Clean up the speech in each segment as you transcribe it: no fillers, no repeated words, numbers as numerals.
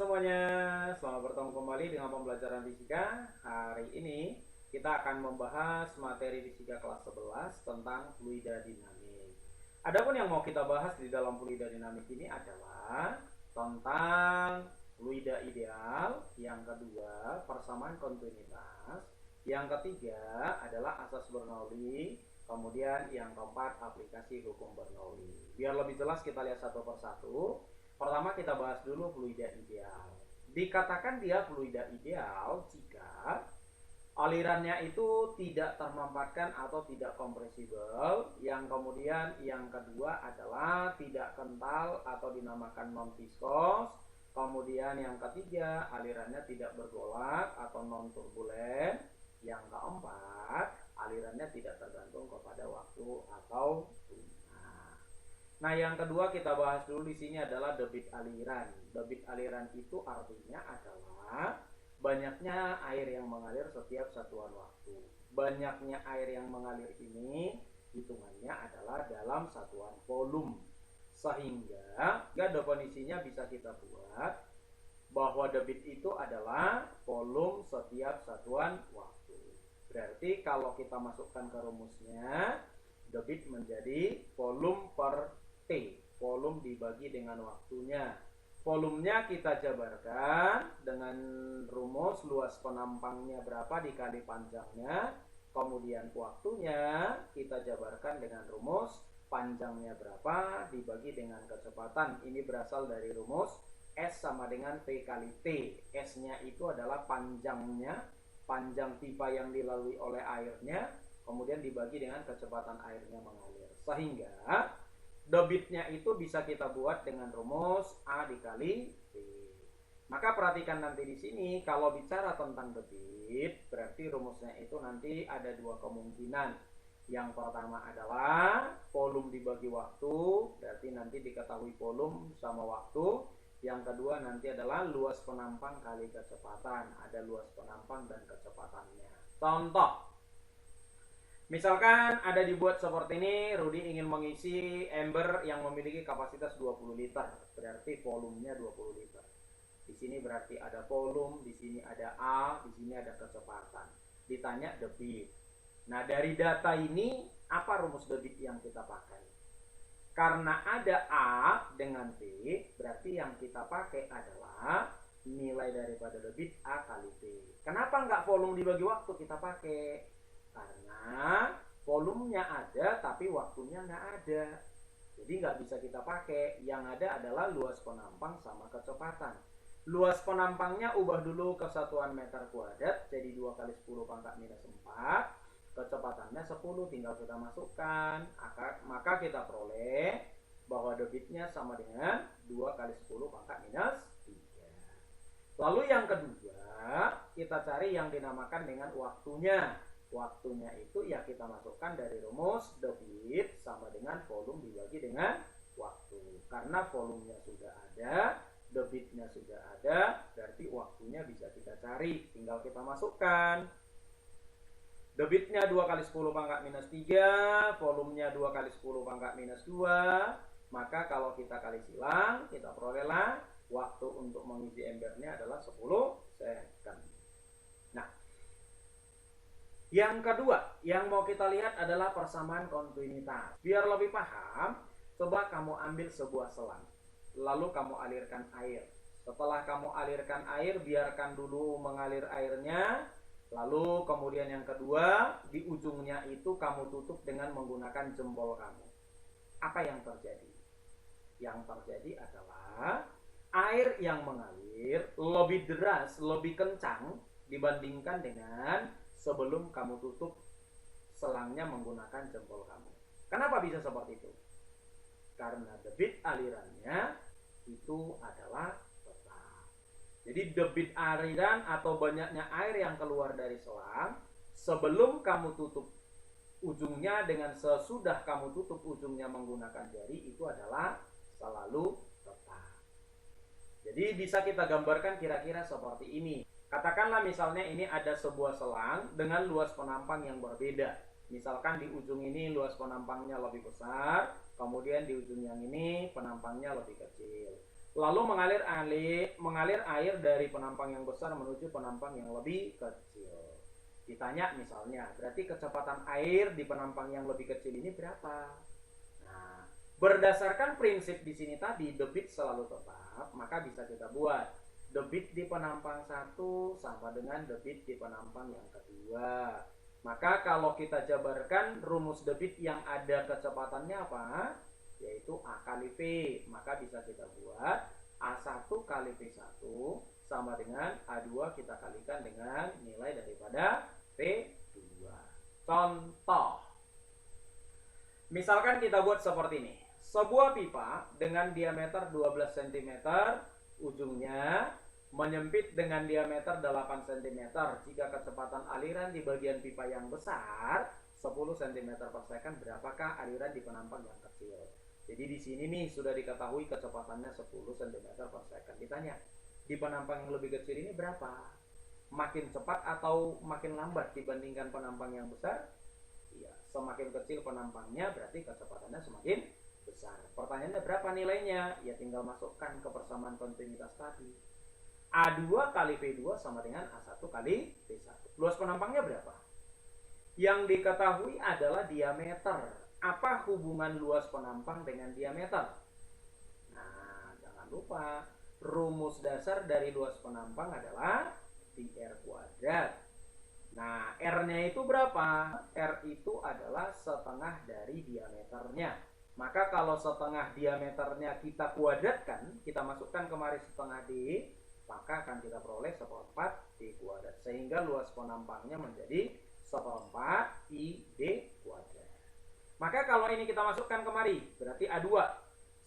semuanya, selamat bertemu kembali dengan pembelajaran fisika. Hari ini kita akan membahas materi fisika kelas 11 tentang fluida dinamik. Adapun yang mau kita bahas di dalam fluida dinamik ini adalah tentang fluida ideal, yang kedua persamaan kontinuitas, yang ketiga adalah asas Bernoulli, kemudian yang keempat aplikasi hukum Bernoulli. Biar lebih jelas kita lihat satu persatu. Pertama kita bahas dulu fluida ideal. Dikatakan dia fluida ideal jika alirannya itu tidak termampatkan atau tidak kompresibel. Yang kemudian yang kedua adalah tidak kental atau dinamakan non viskos. Kemudian yang ketiga alirannya tidak bergolak atau non turbulen. Yang keempat alirannya tidak tergantung kepada waktu atau Nah, yang kedua kita bahas dulu di sini adalah debit aliran. Debit aliran itu artinya adalah banyaknya air yang mengalir setiap satuan waktu. Banyaknya air yang mengalir ini hitungannya adalah dalam satuan volume. Sehingga definisinya bisa kita buat bahwa debit itu adalah volume setiap satuan waktu. Berarti kalau kita masukkan ke rumusnya, debit menjadi volume per T, volume dibagi dengan waktunya. Volumenya kita jabarkan dengan rumus luas penampangnya berapa dikali panjangnya. Kemudian waktunya kita jabarkan dengan rumus panjangnya berapa dibagi dengan kecepatan. Ini berasal dari rumus S sama dengan V kali T. S-nya itu adalah panjangnya, panjang pipa yang dilalui oleh airnya, kemudian dibagi dengan kecepatan airnya mengalir. Sehingga debitnya itu bisa kita buat dengan rumus A dikali V. Maka perhatikan nanti di sini kalau bicara tentang debit, berarti rumusnya itu nanti ada dua kemungkinan. Yang pertama adalah volume dibagi waktu, berarti nanti diketahui volume sama waktu. Yang kedua nanti adalah luas penampang kali kecepatan, ada luas penampang dan kecepatannya. Contoh, misalkan ada dibuat seperti ini, Rudi ingin mengisi ember yang memiliki kapasitas 20 liter, berarti volumenya 20 liter. Di sini berarti ada volume, di sini ada A, di sini ada kecepatan. Ditanya debit. Nah, dari data ini apa rumus debit yang kita pakai? Karena ada A dengan V, berarti yang kita pakai adalah nilai daripada debit A kali V. Kenapa nggak volume dibagi waktu kita pakai? Karena volumenya ada tapi waktunya nggak ada, jadi nggak bisa kita pakai. Yang ada adalah luas penampang sama kecepatan. Luas penampangnya ubah dulu ke satuan meter kuadrat, jadi 2 kali 10 pangkat minus 4. Kecepatannya 10, tinggal kita masukkan, maka kita peroleh bahwa debitnya sama dengan 2 kali 10 pangkat minus 3. Lalu yang kedua kita cari yang dinamakan dengan waktunya. Waktunya itu ya kita masukkan dari rumus debit sama dengan volume dibagi dengan waktu. Karena volumenya sudah ada, debitnya sudah ada, berarti waktunya bisa kita cari. Tinggal kita masukkan. Debitnya 2 kali 10 pangkat minus 3, volumenya 2 kali 10 pangkat minus 2. Maka kalau kita kali silang, kita perolehlah waktu untuk mengisi embernya adalah 10 second. Nah, yang kedua, yang mau kita lihat adalah persamaan kontinuitas. Biar lebih paham, coba kamu ambil sebuah selang, lalu kamu alirkan air. Setelah kamu alirkan air, biarkan dulu mengalir airnya. Lalu kemudian yang kedua, di ujungnya itu kamu tutup dengan menggunakan jempol kamu. Apa yang terjadi? Yang terjadi adalah air yang mengalir lebih deras, lebih kencang dibandingkan dengan sebelum kamu tutup selangnya menggunakan jempol kamu. Kenapa bisa seperti itu? Karena debit alirannya itu adalah tetap. Jadi debit aliran atau banyaknya air yang keluar dari selang sebelum kamu tutup ujungnya dengan sesudah kamu tutup ujungnya menggunakan jari itu adalah selalu tetap. Jadi bisa kita gambarkan kira-kira seperti ini. Katakanlah misalnya ini ada sebuah selang dengan luas penampang yang berbeda. Misalkan di ujung ini luas penampangnya lebih besar, kemudian di ujung yang ini penampangnya lebih kecil. lalu mengalir air dari penampang yang besar menuju penampang yang lebih kecil. Ditanya misalnya, berarti kecepatan air di penampang yang lebih kecil ini berapa? Nah, berdasarkan prinsip di sini tadi, debit selalu tetap, maka bisa kita buat debit di penampang 1 sama dengan debit di penampang yang kedua. Maka kalau kita jabarkan rumus debit yang ada kecepatannya apa? Yaitu A kali P. Maka bisa kita buat A1 kali P1 sama dengan A2 kita kalikan dengan nilai daripada P2. Contoh, misalkan kita buat seperti ini. Sebuah pipa dengan diameter 12 cm, ujungnya menyempit dengan diameter 8 cm. Jika kecepatan aliran di bagian pipa yang besar 10 cm per second, berapakah aliran di penampang yang kecil? Jadi di sini nih sudah diketahui kecepatannya 10 cm per second. Ditanya, di penampang yang lebih kecil ini berapa? Makin cepat atau makin lambat dibandingkan penampang yang besar? Iya, semakin kecil penampangnya berarti kecepatannya semakin besar. Pertanyaannya berapa nilainya? Ya tinggal masukkan ke persamaan kontinuitas tadi. A2 kali P2 sama dengan A1 kali P1. Luas penampangnya berapa? Yang diketahui adalah diameter. Apa hubungan luas penampang dengan diameter? Nah, jangan lupa rumus dasar dari luas penampang adalah pi R kuadrat. Nah, R-nya itu berapa? R itu adalah setengah dari diameternya. Maka kalau setengah diameternya kita kuadratkan, kita masukkan kemari setengah D, maka akan kita peroleh 1/4 D kuadrat. Sehingga luas penampangnya menjadi 1/4 pi D kuadrat. Maka kalau ini kita masukkan kemari, berarti A2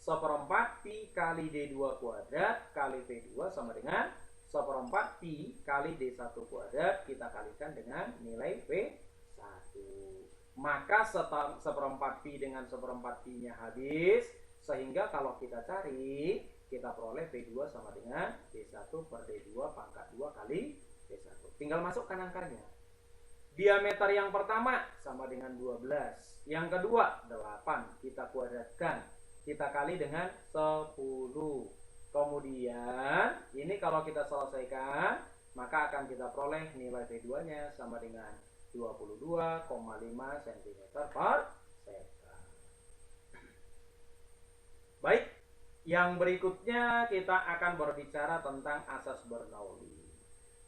1/4 pi kali D2 kuadrat kali P2 sama dengan 1/4 pi kali D1 kuadrat, kita kalikan dengan nilai P1. Maka 1/4 pi dengan 1/4 pi nya habis, sehingga kalau kita cari, kita peroleh P2 sama dengan D1 per D2 pangkat 2 kali D1. Tinggal masukkan angkanya. Diameter yang pertama sama dengan 12, yang kedua 8, kita kuadratkan, kita kali dengan 10. Kemudian ini kalau kita selesaikan, maka akan kita peroleh nilai P2 nya sama dengan 22,5 cm per second. Baik, yang berikutnya kita akan berbicara tentang asas Bernoulli.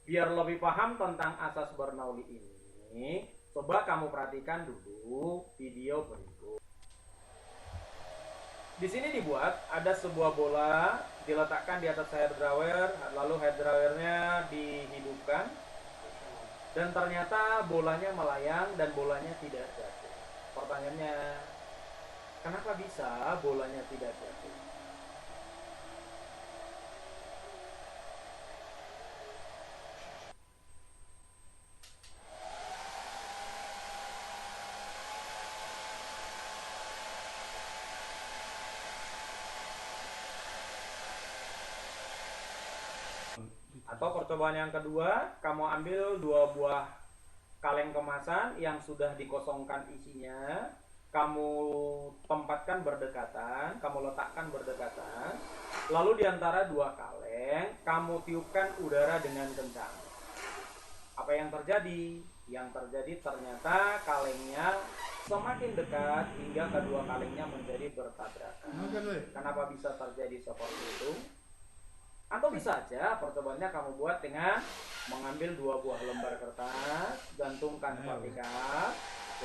Biar lebih paham tentang asas Bernoulli ini, coba kamu perhatikan dulu video berikut. Di sini dibuat ada sebuah bola diletakkan di atas hair dryer, lalu hair dryernya dihidupkan, dan ternyata bolanya melayang dan bolanya tidak jatuh. Pertanyaannya, kenapa bisa bolanya tidak jatuh? Atau percobaan yang kedua, kamu ambil 2 buah kaleng kemasan yang sudah dikosongkan isinya, kamu tempatkan berdekatan, kamu letakkan berdekatan, lalu di antara 2 kaleng, kamu tiupkan udara dengan kencang. Apa yang terjadi? Yang terjadi ternyata kalengnya semakin dekat hingga kedua kalengnya menjadi bertabrakan. Kenapa bisa terjadi seperti itu? Atau bisa aja percobaannya kamu buat dengan mengambil 2 buah lembar kertas, gantungkan vertikal,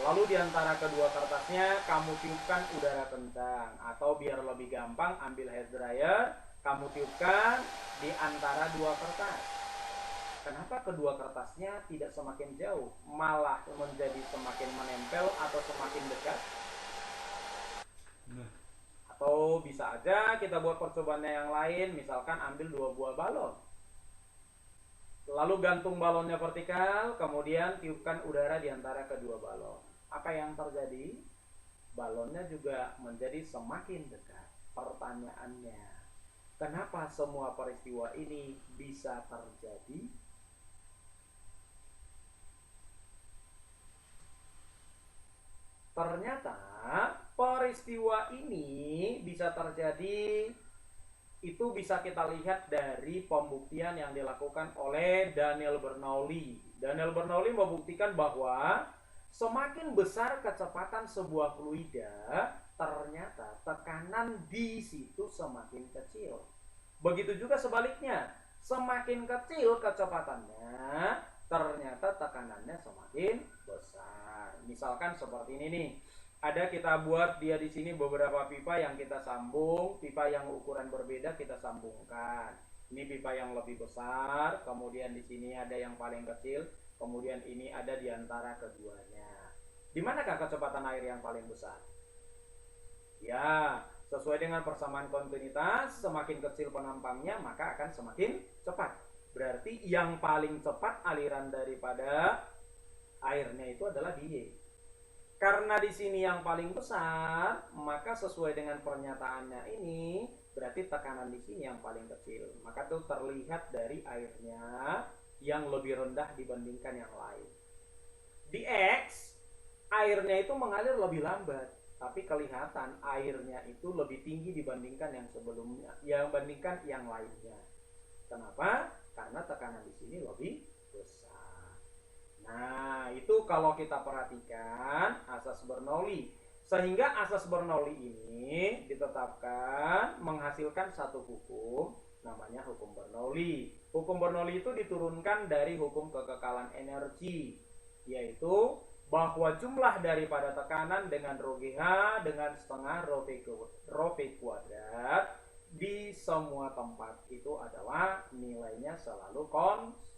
lalu di antara kedua kertasnya kamu tiupkan udara kencang, atau biar lebih gampang ambil hair dryer, kamu tiupkan di antara 2 kertas. Kenapa kedua kertasnya tidak semakin jauh, malah menjadi semakin menempel atau semakin dekat? Atau bisa aja kita buat percobaannya yang lain, misalkan ambil 2 buah balon, lalu gantung balonnya vertikal, kemudian tiupkan udara di antara kedua balon. Apa yang terjadi? Balonnya juga menjadi semakin dekat. Pertanyaannya, kenapa semua peristiwa ini bisa terjadi? Ternyata peristiwa ini bisa terjadi itu bisa kita lihat dari pembuktian yang dilakukan oleh Daniel Bernoulli. Daniel Bernoulli membuktikan bahwa semakin besar kecepatan sebuah fluida, ternyata tekanan di situ semakin kecil. Begitu juga sebaliknya, semakin kecil kecepatannya, ternyata tekanannya semakin besar. Misalkan seperti ini nih. Ada kita buat dia di sini beberapa pipa yang kita sambung, pipa yang ukuran berbeda kita sambungkan. Ini pipa yang lebih besar, kemudian di sini ada yang paling kecil, kemudian ini ada di antara keduanya. Di manakah kecepatan air yang paling besar? Ya, sesuai dengan persamaan kontinuitas, semakin kecil penampangnya maka akan semakin cepat. Berarti yang paling cepat aliran daripada airnya itu adalah di Y. Karena di sini yang paling besar, maka sesuai dengan pernyataannya ini, berarti tekanan di sini yang paling kecil. Maka itu terlihat dari airnya yang lebih rendah dibandingkan yang lain. Di X, airnya itu mengalir lebih lambat, tapi kelihatan airnya itu lebih tinggi dibandingkan yang sebelumnya, yang bandingkan yang lainnya. Kenapa? Karena tekanan di sini lebih besar. Nah, itu kalau kita perhatikan asas Bernoulli. Sehingga asas Bernoulli ini ditetapkan menghasilkan satu hukum, namanya hukum Bernoulli. Hukum Bernoulli itu diturunkan dari hukum kekekalan energi, yaitu bahwa jumlah daripada tekanan dengan rho GH dengan setengah rho V kuadrat di semua tempat itu adalah nilainya selalu konstan.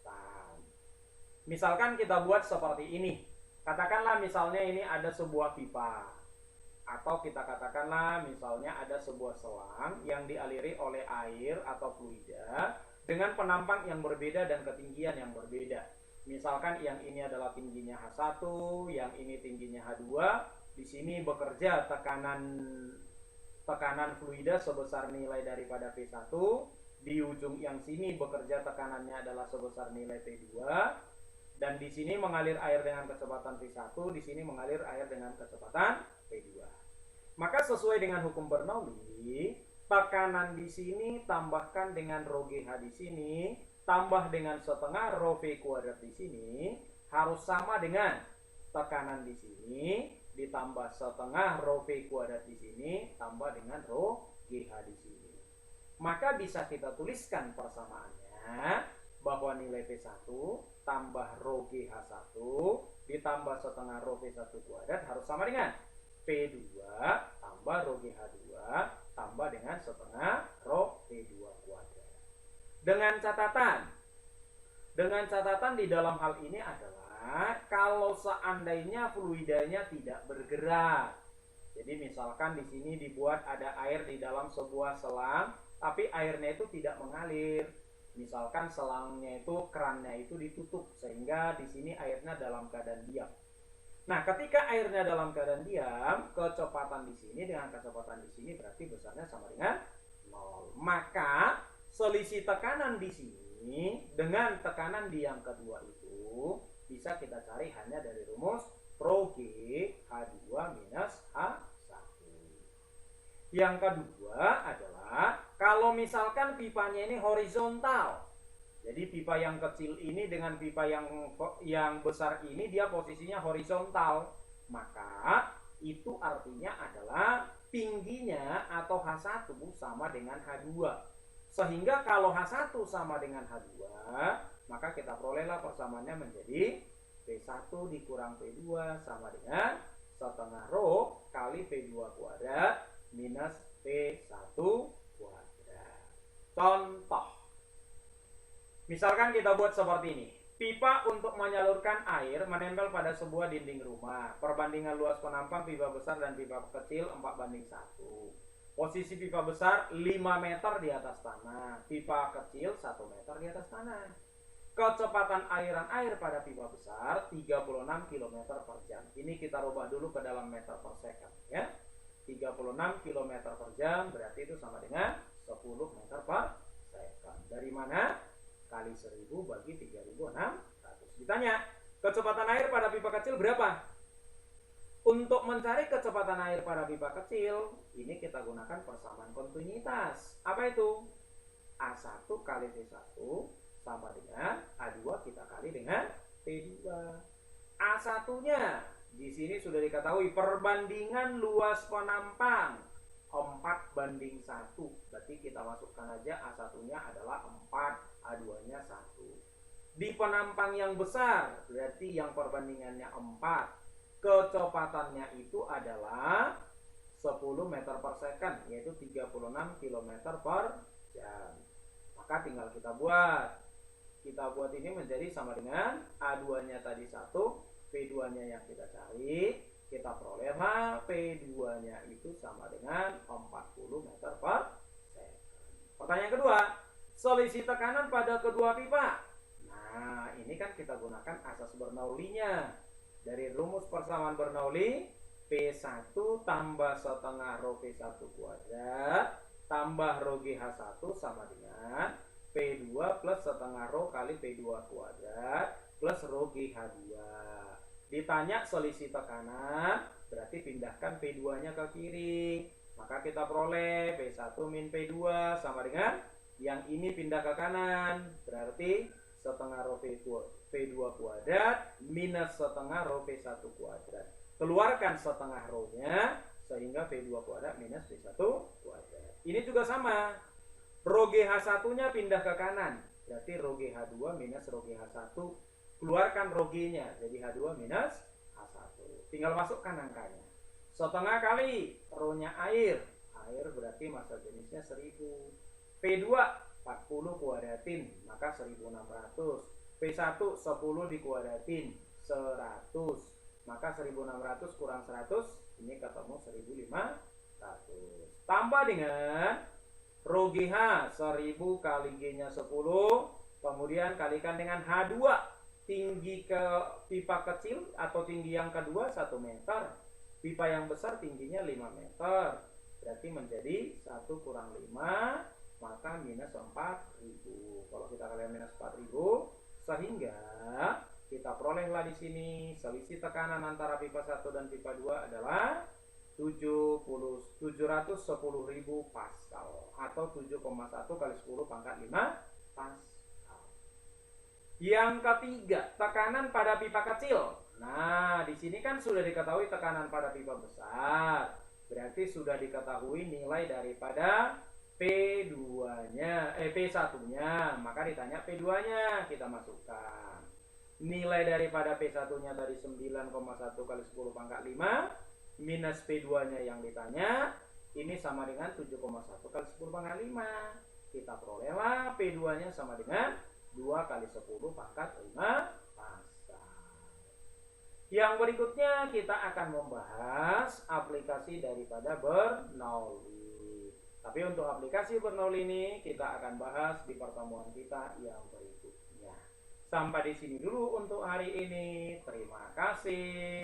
Misalkan kita buat seperti ini. Katakanlah misalnya ini ada sebuah pipa. Atau kita katakanlah misalnya ada sebuah selang yang dialiri oleh air atau fluida dengan penampang yang berbeda dan ketinggian yang berbeda. Misalkan yang ini adalah tingginya H1, yang ini tingginya H2. Di sini bekerja tekanan fluida sebesar nilai daripada P1. Di ujung yang sini bekerja tekanannya adalah sebesar nilai P2. Dan di sini mengalir air dengan kecepatan V1, di sini mengalir air dengan kecepatan V2. Maka sesuai dengan hukum Bernoulli, tekanan di sini tambahkan dengan rho GH di sini, tambah dengan setengah rho V kuadrat di sini, harus sama dengan tekanan di sini, ditambah setengah rho V kuadrat di sini, tambah dengan rho GH di sini. Maka bisa kita tuliskan persamaannya, bahwa nilai P1 tambah rho GH1 ditambah setengah rho V1 kuadrat harus sama dengan P2 tambah rho GH2 tambah dengan setengah rho V2 kuadrat. Dengan catatan di dalam hal ini adalah kalau seandainya fluidanya tidak bergerak. Jadi misalkan di sini dibuat ada air di dalam sebuah selang, tapi airnya itu tidak mengalir. Misalkan selangnya itu, kerannya itu ditutup sehingga di sini airnya dalam keadaan diam. Nah, ketika airnya dalam keadaan diam, kecepatan di sini dengan kecepatan di sini berarti besarnya sama dengan 0. Maka selisih tekanan di sini dengan tekanan di yang kedua itu bisa kita cari hanya dari rumus rho G H2 minus H1. Yang kedua adalah kalau misalkan pipanya ini horizontal, jadi pipa yang kecil ini dengan pipa yang besar ini dia posisinya horizontal, maka itu artinya adalah tingginya atau H1 sama dengan H2. Sehingga kalau H1 sama dengan H2, maka kita perolehlah persamaannya menjadi P1 dikurang P2 sama dengan setengah rho kali P2 kuadrat minus P1 kuadrat. Contoh, misalkan kita buat seperti ini. Pipa untuk menyalurkan air menempel pada sebuah dinding rumah. Perbandingan luas penampang pipa besar dan pipa kecil 4:1. Posisi pipa besar 5 meter di atas tanah. Pipa kecil 1 meter di atas tanah. Kecepatan aliran air pada pipa besar 36 km per jam. Ini kita rubah dulu ke dalam meter per second ya. 36 km per jam berarti itu sama dengan 10 meter per second. Dari mana? Kali 1000 bagi 3600. Ditanya, kecepatan air pada pipa kecil berapa? Untuk mencari kecepatan air pada pipa kecil, ini kita gunakan persamaan kontinuitas. Apa itu? A1 kali V1 sama dengan A2 kita kali dengan P2. A1-nya di sini sudah diketahui perbandingan luas penampang 4:1. Berarti kita masukkan aja A1-nya adalah 4, A2-nya 1. Di penampang yang besar, berarti yang perbandingannya 4, kecepatannya itu adalah 10 meter per second, yaitu 36 km per jam. Maka tinggal kita buat. Kita buat ini menjadi sama dengan A2-nya tadi 1, P2-nya yang kita cari. Kita perolehlah P2-nya itu sama dengan 40 meter per second. Pertanyaan kedua, selisih tekanan pada kedua pipa. Nah, ini kan kita gunakan asas Bernoulli-nya. Dari rumus persamaan Bernoulli, P1 tambah setengah rho V1 kuadrat tambah rho GH1 sama dengan P2 plus setengah rho kali P2 kuadrat plus rho GH2. Ditanya selisih tekanan, berarti pindahkan P2-nya ke kiri. Maka kita peroleh P1 min P2 sama dengan yang ini pindah ke kanan. Berarti setengah rho P2 kuadrat minus setengah rho P1 kuadrat. Keluarkan setengah rho-nya sehingga P2 kuadrat minus P1 kuadrat. Ini juga sama. Rho GH1-nya pindah ke kanan. Berarti rho GH2 minus rho GH1. Keluarkan rho G-nya. Jadi H2 minus H1. Tinggal masukkan angkanya. Setengah kali rho-nya air. Air berarti massa jenisnya 1000. P2 40 kuadratin. Maka 1600. P1 10 dikuadratin. 100. Maka 1600 kurang 100. Ini ketemu 1500. Tambah dengan rho GH 1000 kali G-nya 10. Kemudian kalikan dengan H2. Tinggi ke pipa kecil atau tinggi yang kedua 1 meter. Pipa yang besar tingginya 5 meter. Berarti menjadi 1 kurang 5, maka minus 4000. Kalau kita kalikan minus 4000, sehingga kita perolehlah di sini selisih tekanan antara pipa 1 dan pipa 2 adalah 710.000 Pascal atau 7,1 kali 10 pangkat 5 Pascal. Yang ketiga, tekanan pada pipa kecil. Nah, di sini kan sudah diketahui tekanan pada pipa besar. Berarti sudah diketahui nilai daripada P2-nya, P1-nya. Maka ditanya P2-nya, kita masukkan. Nilai daripada P1-nya tadi 9,1 kali 10 pangkat 5 minus P2-nya yang ditanya. Ini sama dengan 7,1 kali 10 pangkat 5. Kita perolehlah P2-nya sama dengan 2 kali 10 pangkat 5 Pascal. Yang berikutnya kita akan membahas aplikasi daripada Bernoulli. Tapi untuk aplikasi Bernoulli ini kita akan bahas di pertemuan kita yang berikutnya. Sampai di sini dulu untuk hari ini. Terima kasih.